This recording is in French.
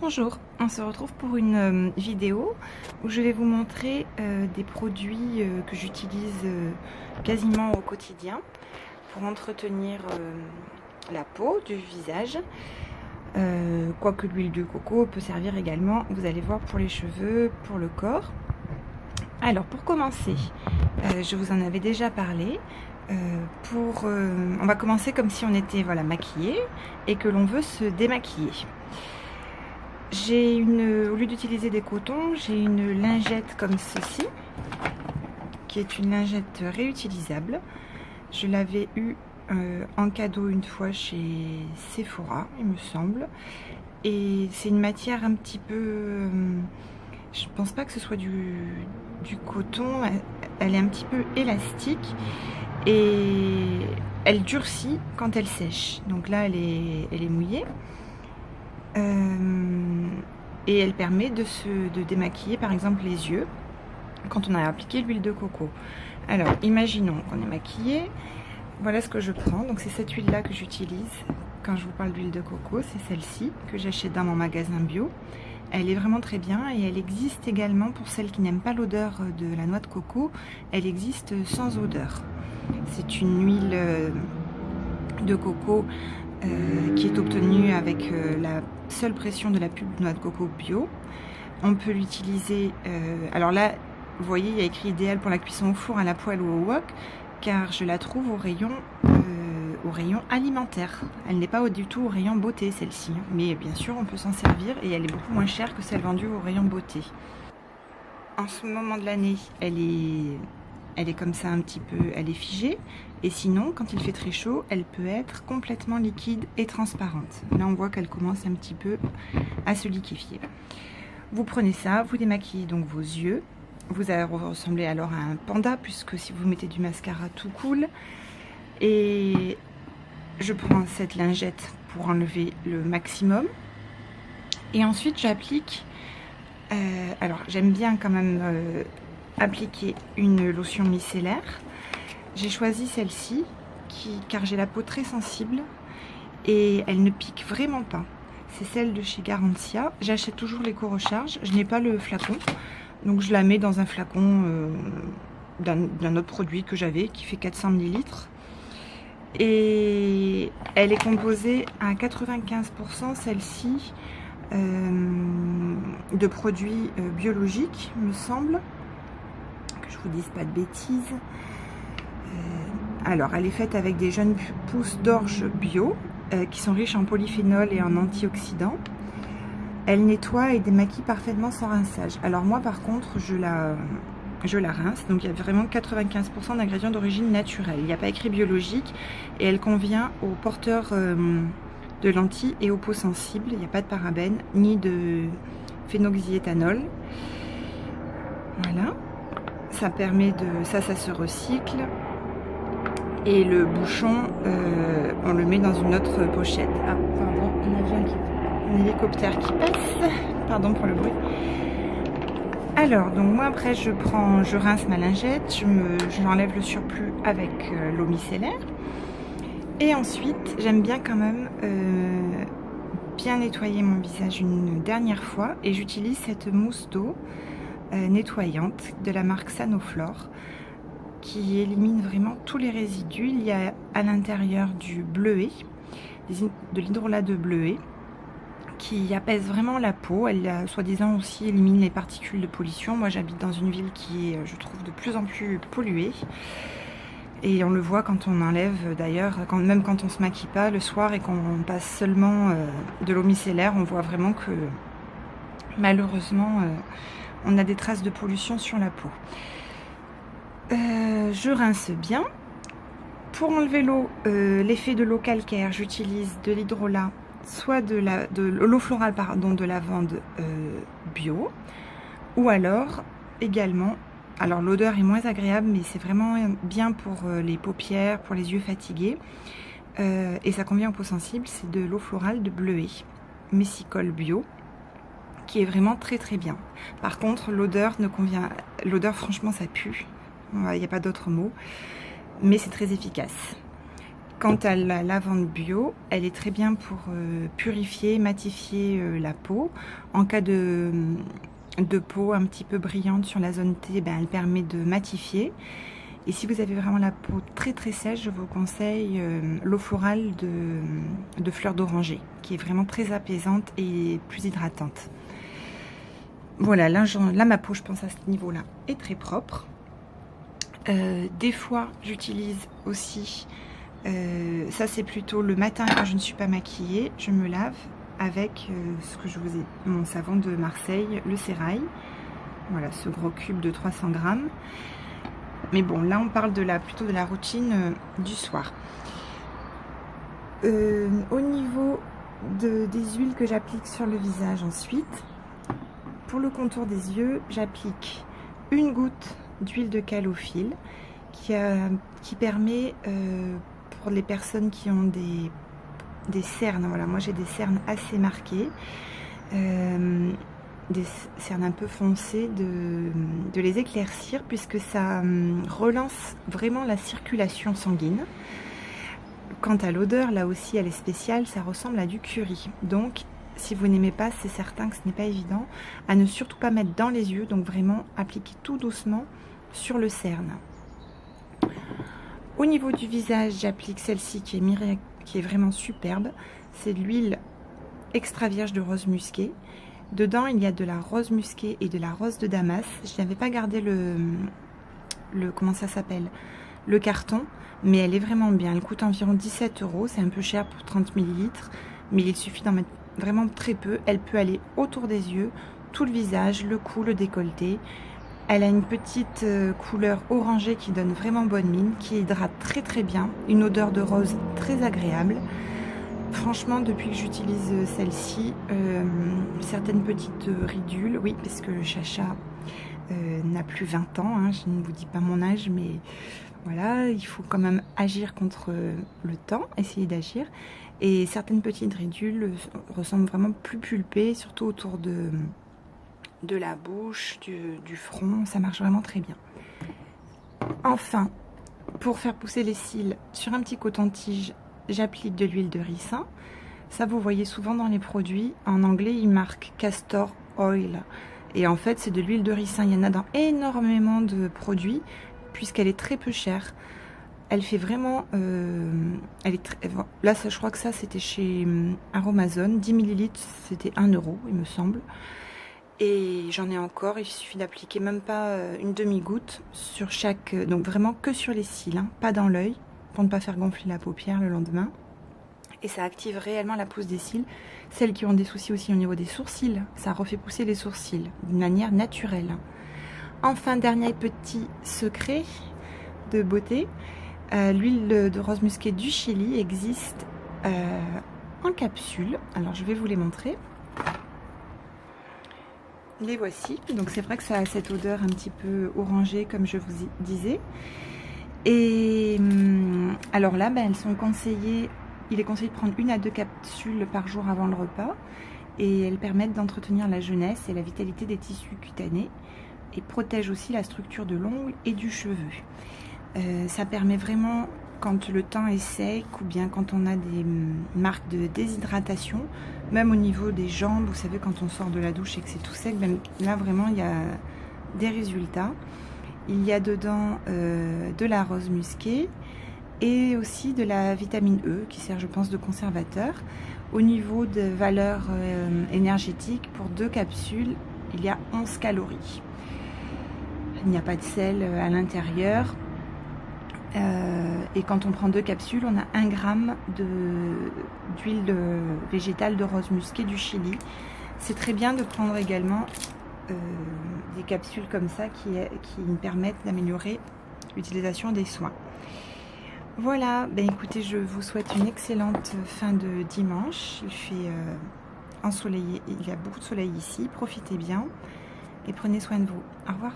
Bonjour, on se retrouve pour une vidéo où je vais vous montrer des produits que j'utilise quasiment au quotidien pour entretenir la peau du visage. Quoique l'huile de coco peut servir également, vous allez voir, pour les cheveux, pour le corps. Alors pour commencer, je vous en avais déjà parlé. On va commencer comme si on était maquillé et que l'on veut se démaquiller. Au lieu d'utiliser des cotons, j'ai une lingette comme ceci, qui est une lingette réutilisable. Je l'avais eu en cadeau une fois chez Sephora, il me semble. Et c'est une matière un petit peu... je ne pense pas que ce soit du coton, elle est un petit peu élastique et elle durcit quand elle sèche. Donc là, elle est mouillée. Et elle permet de démaquiller par exemple les yeux quand on a appliqué l'huile de coco. Alors imaginons qu'on est maquillé, voilà ce que je prends. Donc c'est cette huile là que j'utilise quand je vous parle d'huile de coco, c'est celle-ci que j'achète dans mon magasin bio. Elle est vraiment très bien et elle existe également pour celles qui n'aiment pas l'odeur de la noix de coco, elle existe sans odeur. C'est une huile de coco qui est obtenue avec la seule pression de la pulpe de noix de coco bio. On peut l'utiliser, alors là vous voyez il y a écrit idéal pour la cuisson au four, à la poêle ou au wok, car je la trouve au rayon alimentaire. Elle n'est pas du tout au rayon beauté celle-ci, mais bien sûr on peut s'en servir et elle est beaucoup moins chère que celle vendue au rayon beauté. En ce moment de l'année elle est comme ça un petit peu, elle est figée, et sinon quand il fait très chaud elle peut être complètement liquide et transparente. Là on voit qu'elle commence un petit peu à se liquéfier. Vous prenez ça, vous démaquillez donc vos yeux, vous allez ressembler alors à un panda puisque si vous mettez du mascara tout coule. Et je prends cette lingette pour enlever le maximum et ensuite j'applique, alors j'aime bien quand même appliquer une lotion micellaire. J'ai choisi celle-ci car j'ai la peau très sensible et elle ne pique vraiment pas. C'est celle de chez Garantia. J'achète toujours l'éco-recharge, je n'ai pas le flacon, donc je la mets dans un flacon d'un autre produit que j'avais qui fait 400 ml. Et elle est composée à 95% celle-ci de produits biologiques, me semble, que je vous dise pas de bêtises. Alors elle est faite avec des jeunes pousses d'orge bio qui sont riches en polyphénol et en antioxydants. Elle nettoie et démaquille parfaitement sans rinçage. Alors moi par contre je la rince, donc il y a vraiment 95% d'ingrédients d'origine naturelle. Il n'y a pas écrit biologique et elle convient aux porteurs de lentilles et aux peaux sensibles. Il n'y a pas de parabènes ni de phénoxyéthanol. Voilà, ça permet de... ça se recycle. Et le bouchon, on le met dans une autre pochette. Ah, pardon, un hélicoptère qui passe. Pardon pour le bruit. Alors, donc moi après je rince ma lingette, j'enlève le surplus avec l'eau micellaire. Et ensuite, j'aime bien quand même bien nettoyer mon visage une dernière fois. Et j'utilise cette mousse d'eau nettoyante de la marque Sanoflore qui élimine vraiment tous les résidus. Il y a à l'intérieur du bleuet, de l'hydrolat de bleuet, qui apaise vraiment la peau. Elle, soi-disant, aussi élimine les particules de pollution. Moi, j'habite dans une ville qui est, je trouve, de plus en plus polluée. Et on le voit quand on enlève, d'ailleurs, même quand on se maquille pas le soir et qu'on passe seulement de l'eau micellaire, on voit vraiment que, malheureusement, on a des traces de pollution sur la peau. Je rince bien. Pour enlever l'eau, l'effet de l'eau calcaire, j'utilise de l'hydrolat, soit de l'eau florale pardon, de lavande bio, ou alors également, alors l'odeur est moins agréable mais c'est vraiment bien pour les paupières, pour les yeux fatigués, et ça convient aux peaux sensibles, c'est de l'eau florale de bleuet messicole bio qui est vraiment très très bien. Par contre l'odeur franchement ça pue, il n'y a pas d'autre mot, mais c'est très efficace. Quant à la lavande bio, elle est très bien pour purifier, matifier la peau. En cas de peau un petit peu brillante sur la zone T, ben, elle permet de matifier. Et si vous avez vraiment la peau très très sèche, je vous conseille l'eau florale de fleur d'oranger, qui est vraiment très apaisante et plus hydratante. Voilà, là ma peau, je pense à ce niveau-là, est très propre. Des fois, j'utilise aussi, ça c'est plutôt le matin quand je ne suis pas maquillée, je me lave avec ce que je vous ai, mon savon de Marseille, le Sérail. Voilà, ce gros cube de 300 grammes. Mais bon, là on parle plutôt de la routine du soir. Au niveau des huiles que j'applique sur le visage ensuite, pour le contour des yeux, j'applique une goutte d'huile de calophylle qui permet pour les personnes qui ont des cernes, voilà, moi j'ai des cernes assez marquées, des cernes un peu foncées, de les éclaircir puisque ça relance vraiment la circulation sanguine. Quant à l'odeur, là aussi elle est spéciale, ça ressemble à du curry. Donc si vous n'aimez pas, c'est certain que ce n'est pas évident, à ne surtout pas mettre dans les yeux, donc vraiment appliquer tout doucement sur le cerne. Au niveau du visage, j'applique celle-ci qui est vraiment superbe, c'est de l'huile extra vierge de rose musquée. Dedans, il y a de la rose musquée et de la rose de Damas. Je n'avais pas gardé comment ça s'appelle, le carton, mais elle est vraiment bien. Elle coûte environ 17 €. C'est un peu cher pour 30 ml, mais il suffit d'en mettre vraiment très peu. Elle peut aller autour des yeux, tout le visage, le cou, le décolleté. Elle a une petite couleur orangée qui donne vraiment bonne mine, qui hydrate très très bien. Une odeur de rose très agréable. Franchement, depuis que j'utilise celle-ci, certaines petites ridules, oui, parce que Chacha n'a plus 20 ans, hein, je ne vous dis pas mon âge, mais voilà, il faut quand même agir contre le temps, essayer d'agir. Et certaines petites ridules ressemblent vraiment plus pulpées, surtout autour de la bouche, du front, ça marche vraiment très bien. Enfin, pour faire pousser les cils sur un petit coton-tige, j'applique de l'huile de ricin. Ça, vous voyez souvent dans les produits. En anglais, il marque Castor Oil. Et en fait, c'est de l'huile de ricin. Il y en a dans énormément de produits, puisqu'elle est très peu chère. Elle fait vraiment... là, ça, je crois que ça, c'était chez Aromazone. 10 ml, c'était 1 €, il me semble. Et j'en ai encore. Il suffit d'appliquer même pas une demi-goutte sur chaque... donc vraiment que sur les cils, hein, pas dans l'œil, pour ne pas faire gonfler la paupière le lendemain. Et ça active réellement la pousse des cils. Celles qui ont des soucis aussi au niveau des sourcils, ça refait pousser les sourcils d'une manière naturelle. Enfin, dernier petit secret de beauté, l'huile de rose musquée du Chili existe en capsule. Alors je vais vous les montrer. Les voici. Donc c'est vrai que ça a cette odeur un petit peu orangée comme je vous disais. Et alors là, ben, elles sont conseillées, il est conseillé de prendre 1 à 2 capsules par jour avant le repas. Et elles permettent d'entretenir la jeunesse et la vitalité des tissus cutanés. Et protègent aussi la structure de l'ongle et du cheveu. Ça permet vraiment, quand le temps est sec ou bien quand on a des marques de déshydratation, même au niveau des jambes, vous savez, quand on sort de la douche et que c'est tout sec, ben là vraiment il y a des résultats. Il y a dedans de la rose musquée et aussi de la vitamine E qui sert, je pense, de conservateur. Au niveau de valeur énergétique, pour 2 capsules, il y a 11 calories. Il n'y a pas de sel à l'intérieur. Et quand on prend 2 capsules, on a 1 gramme d'huile végétale de rose musquée du Chili. C'est très bien de prendre également des capsules comme ça qui permettent d'améliorer l'utilisation des soins. Voilà, ben écoutez, je vous souhaite une excellente fin de dimanche. Il fait ensoleillé, il y a beaucoup de soleil ici. Profitez bien et prenez soin de vous. Au revoir.